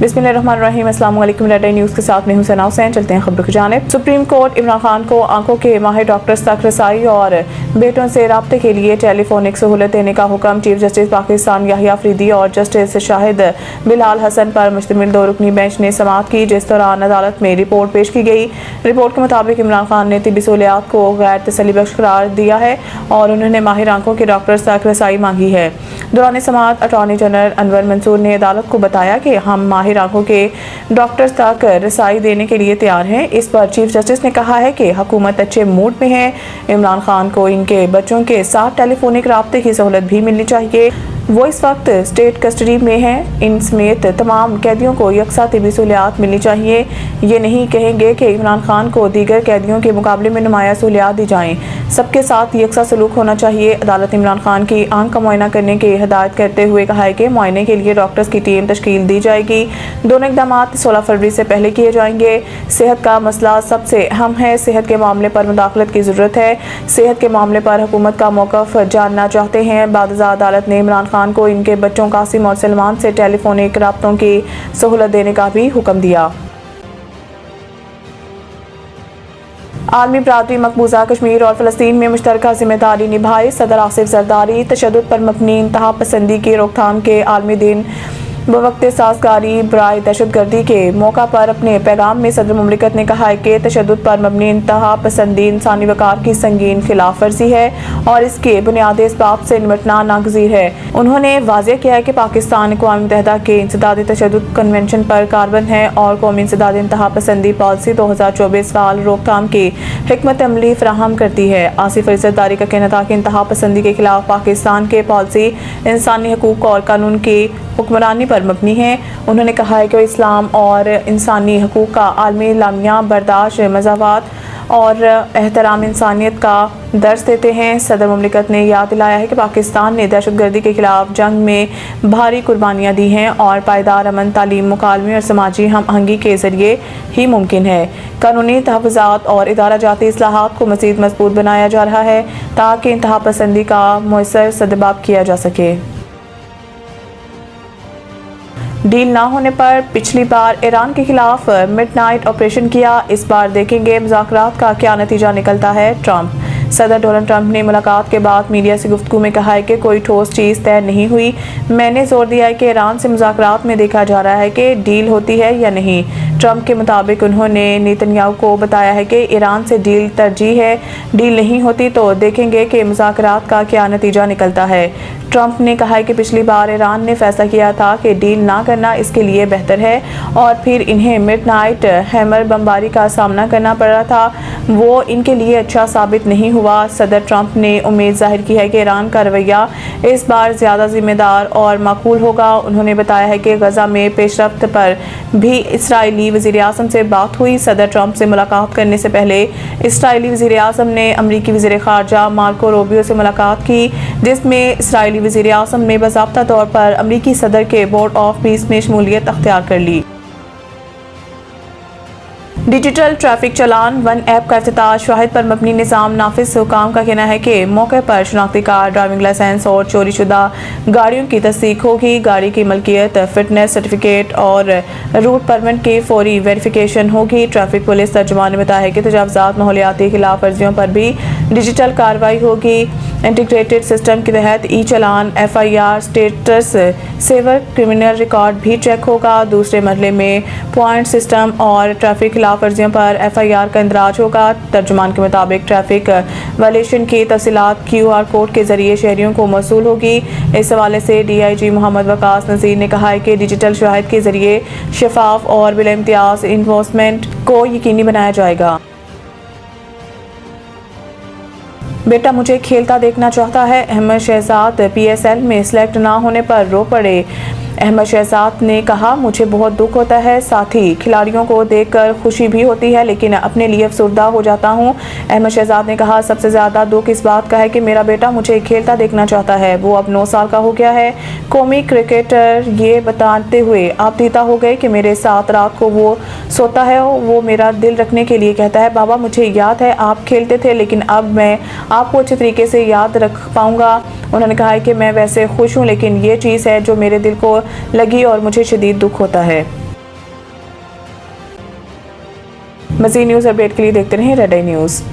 बिस्मिल्लाहिर्रहमानिर्रहीम। अस्सलाम वालेकुम। रेड न्यूज़ के साथ मैं हूं सना हुसैन। चलते हैं खबरों की जानिब। सुप्रीम कोर्ट इमरान खान को आंखों के माहिर डॉक्टर्स तक रसाई और बेटों से राब्ते के लिए टेलीफोनिक सहूलत देने का हुक्म चीफ जस्टिस पाकिस्तान याहिया अफरीदी और जस्टिस शाहिद बिलाल हसन पर मुश्तमिल 2 रुकनी बेंच ने समाअत की, जिस दौरान अदालत में रिपोर्ट पेश की गई। रिपोर्ट के मुताबिक इमरान खान ने तिब्बी सहूलियात को गैर तसल्ली बख्श करार दिया है और उन्होंने माहिर आंखों के डॉक्टर्स तक रसाई मांगी है। दौरान समाअत अटॉर्नी जनरल अनवर मंसूर ने अदालत को बताया कि हम माहिर आंखों के डॉक्टर्स तक रसाई देने के लिए तैयार हैं। इस पर चीफ जस्टिस ने कहा है कि हुकूमत अच्छे मूड में है। इमरान खान को इनके बच्चों के साथ टेलीफोनिक राब्ते की सहूलत भी मिलनी चाहिए। वो इस वक्त स्टेट कस्टडी में हैं। इन समेत तमाम कैदियों को यकसा तिब्बी सहूलियात मिलनी चाहिए। ये नहीं कहेंगे कि इमरान खान को दीगर कैदियों के मुकाबले में नुमाया सहूलियात दी जाएं। सबके साथ यकसा सलूक होना चाहिए। अदालत ने इमरान खान की आंख का मुआयना करने की हिदायत करते हुए कहा है कि मुआयने के लिए डॉक्टर्स की टीम तश्कील दी जाएगी। दोनों इकदाम 16 फरवरी से पहले किए जाएंगे। सेहत का मसला सबसे अहम है। सेहत के मामले पर मुदाखलत की ज़रूरत है। सेहत के मामले पर हुकूमत का मौक़िफ़ जानना चाहते हैं। बादशाह अदालत ने इमरान खान को इनके बच्चों कासिम और सलमान से टेलीफोनिक राब्तों की सहूलत देने का भी हुक्म दिया। आलमी बरादरी मकबूजा कश्मीर और फ़लस्तीन में मुश्तरका जिम्मेदारी निभाए। सदर आसिफ ज़रदारी तशद्दुद पर मबनी इंतहा पसंदी की रोकथाम के आलमी दिन बवक्त साजगारी बराए दहशतगर्दी के मौका पर अपने पैगाम में सदर मुमलिकत ने कहा है कि तशद्दुद पर मबनी इंतहा पसंदी इंसानी वक़ार की संगीन खिलाफ वर्जी है और इसके बुनियादी इसबाब से निपटना नागज़ीर है। उन्होंने वाज़ेह किया है कि पाकिस्तान अक़वाम मुत्तहिदा के इंसदाद तशद्दुद कन्वेंशन पर कारबंद है और कौमी इंसदाद इंतहा पसंदी पॉलिसी 2024 साल रोकथाम की हिकमत अमली फराहम करती है। आसिफ ज़रदारी का कहना था कि इंतहा पसंदी के खिलाफ पाकिस्तान के पॉलिसी इंसानी हकूक़ और कानून की हुक्मरानी पर मबनी है। उन्होंने कहा है कि इस्लाम और इंसानी हकूक़ का आलमी लामिया बर्दाश्त, मज़ावात और एहतराम इंसानियत का दर्स देते हैं। सदर मुमलिकत ने याद दिलाया है कि पाकिस्तान ने दहशतगर्दी के खिलाफ जंग में भारी कुर्बानियाँ दी हैं और पायदार अमन, तालीम, मुकालमे और समाजी हम आहंगी के ज़रिए ही मुमकिन है। कानूनी तहफ़्फ़ुज़ात और इदारा जाती इस्लाहात को मज़ीद मजबूत बनाया जा रहा है ताकि इंतहा पसंदी का मुयस्सर सद्बाब किया जा सके। डील ना होने पर पिछली बार ईरान के खिलाफ मिडनाइट ऑपरेशन किया, इस बार देखेंगे मुज़ाकरात का क्या नतीजा निकलता है। ट्रंप सदर डोनाल्ड ट्रंप ने मुलाकात के बाद मीडिया से गुफ्तगू में कहा है कि कोई ठोस चीज़ तय नहीं हुई। मैंने जोर दिया है कि ईरान से मुज़ाकरात में देखा जा रहा है कि डील होती है या नहीं। ट्रंप के मुताबिक उन्होंने नेतन्याहू को बताया है कि ईरान से डील तरजीह है। डील नहीं होती तो देखेंगे कि मुज़ाकरात का क्या नतीजा निकलता है। ट्रंप ने कहा है कि पिछली बार ईरान ने फैसला किया था कि डील ना करना इसके लिए बेहतर है और फिर इन्हें मिडनाइट हैमर बमबारी का सामना करना पड़ा था, वो इनके लिए अच्छा साबित नहीं हुआ। सदर ट्रंप ने उम्मीद जाहिर की है कि ईरान का रवैया इस बार ज़्यादा जिम्मेदार और माकूल होगा। उन्होंने बताया है कि गज़ा में पेशरफ्त पर भी इसराइली वज़ीर-ए-आज़म से बात हुई। सदर ट्रंप से मुलाकात करने से पहले इसराइली वज़ीर-ए-आज़म ने अमरीकी वज़ीर ख़ारजा मार्को रूबियो से मुलाकात की, जिसमें इसराइली वज़ीर-ए-आज़म ने बाज़ाब्ता तौर पर अमरीकी सदर के बोर्ड ऑफ पीस में शमूलियत अख्तियार कर ली। डिजिटल ट्रैफिक चालान 1 ऐप का इफ्तिताह। शाहिद पर मबनी निज़ाम नाफिज हुकाम का कहना है कि मौके पर शनाख्ती कार्ड, ड्राइविंग लाइसेंस और चोरी शुदा गाड़ियों की तस्दीक होगी। गाड़ी की मलकियत, फिटनेस सर्टिफिकेट और रूट परमिट की फौरी वेरिफिकेशन होगी। ट्रैफिक पुलिस तर्जुमान ने बताया है कि तजावुज़ात, माहौलियाती खिलाफ वर्जियों पर भी डिजिटल कार्रवाई होगी। इंटीग्रेटेड सिस्टम के तहत e challan, FIR status saver, criminal record भी चेक होगा। दूसरे मरहले में पॉइंट सिस्टम और ट्रैफिक खिलाफ वर्जियों पर FIR का इंदराज होगा। तर्जुमान के मुताबिक ट्रैफिक वायलेशन की तफसीलात QR कोड के जरिए शहरियों को मौसूल होगी। इस हवाले से DIG मोहम्मद वकास नज़ीर ने कहा है कि डिजिटल शाहिद के जरिए शफाफ और बिला इम्तियाज इन्फोर्समेंट को यकीनी बनाया जाएगा। बेटा मुझे खेलता देखना चाहता है। अहमद शहजाद PSL में सिलेक्ट ना होने पर रो पड़े। अहमद शहजाद ने कहा, मुझे बहुत दुख होता है, साथ ही खिलाड़ियों को देखकर खुशी भी होती है, लेकिन अपने लिए अफसरदा हो जाता हूं। अहमद शहजाद ने कहा, सबसे ज़्यादा दुख इस बात का है कि मेरा बेटा मुझे खेलता देखना चाहता है। वो अब 9 साल का हो गया है। कौमी क्रिकेटर ये बताते हुए आपदीदा हो गए कि मेरे साथ रात को वो सोता है, वो मेरा दिल रखने के लिए कहता है, बाबा मुझे याद है आप खेलते थे, लेकिन अब मैं आपको अच्छे तरीके से याद रख पाऊँगा। उन्होंने कहा है कि मैं वैसे खुश हूँ, लेकिन ये चीज़ है जो मेरे दिल को लगी और मुझे शदीद दुख होता है। मज़ीद न्यूज़ अपडेट के लिए देखते रहें रेड आई न्यूज़।